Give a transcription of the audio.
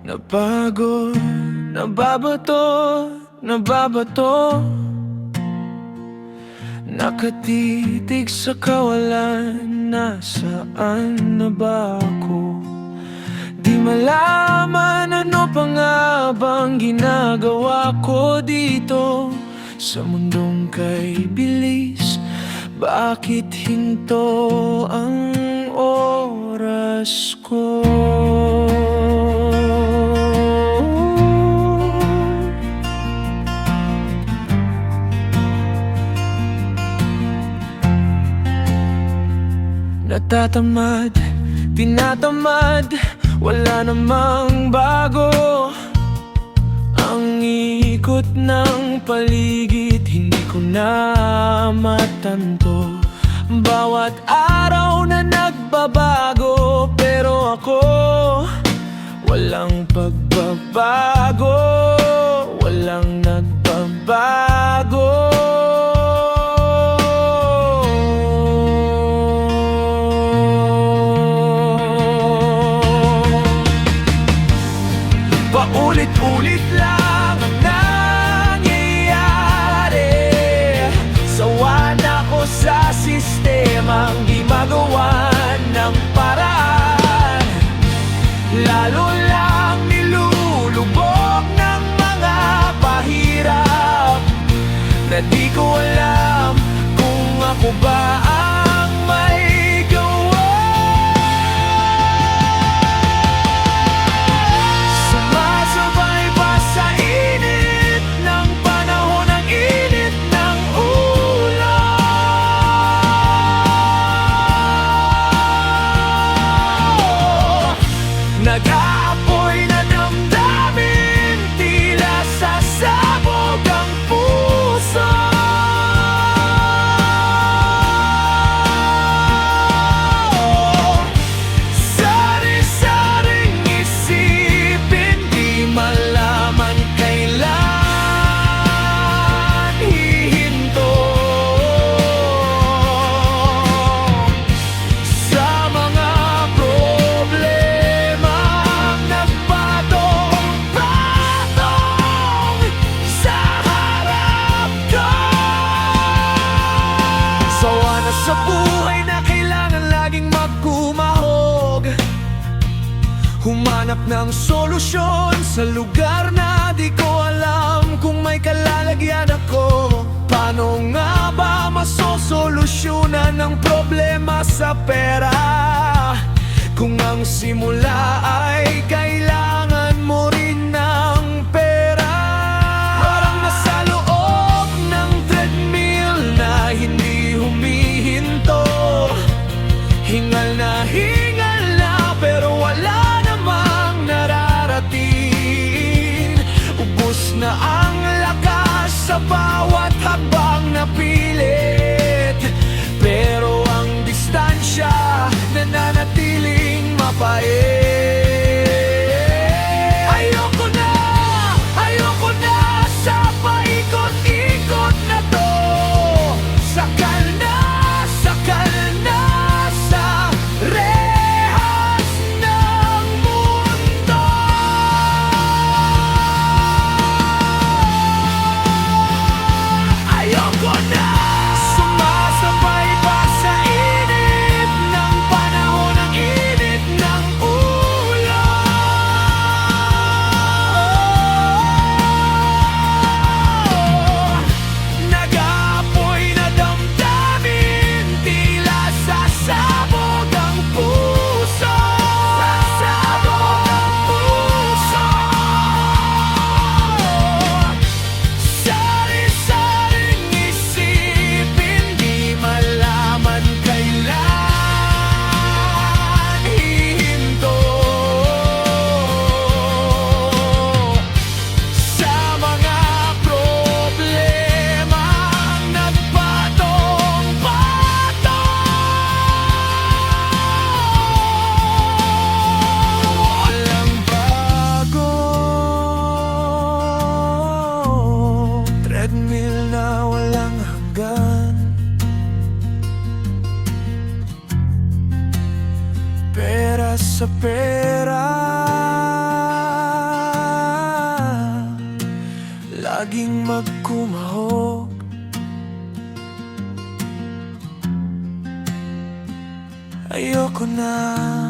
Napagod, nababato, nababato, nakatitig sa kawalan. Nasaan na ba ako? Di malaman ano pa nga bang ginagawa ko dito sa mundong kay bilis. Bakit hinto ang oras ko? Natatamad, tinatamad, wala namang bago. Ang ikot ng paligid, hindi ko na matanto. Bawat araw na nagbabago, pero ako walang pagbabago, walang nagbabago. Paulit-ulit lang ang nangyayari. Sawa na ko sa sistemang di magawa ng paraan. Lalo lang nilulubog ng mga pahirap na di ko alam kung ako ba ang may gawa. Sumasabay ba sa init ng panahon, ang init ng ulan? Nag-aapoy na damdamin, tila sasabog ang puso. Sari-saring isipin, di malaman kailan hihinto. Sa mga problemang nagpatong-patong sa harap ko. Sawa na sa buhay na kailangan laging magkumahog, humanap ng solusyon sa lugar na di ko alam kung may kalalagyan ako. Paano nga ba masosolusyonan ng problema sa pera kung ang simula ay kailangan mo rin ng pera? Parang nasa loob ng treadmill na hindi humihinto. Hingal na pero wala namang nararating. Ubus na ang lakas sa bawat hakbang na pilit, pero ang distansya nananatiling mapait. Ayoko na sa paikot-ikot na to. Sakal na sa rehas ng mundo. Ayoko na. Sumasabay ba sa init ng panahon, ang init ng ulan? Nag-aapoy na damdamin, tila sasabog ang puso. Sasabog ang puso. Sari-saring isipin, di malaman kailan hihinto. Sa mga problemang nagpatong-patong, walang bago. Treadmill na walang hanggan, pera sa pera. magkumahog. Ayoko na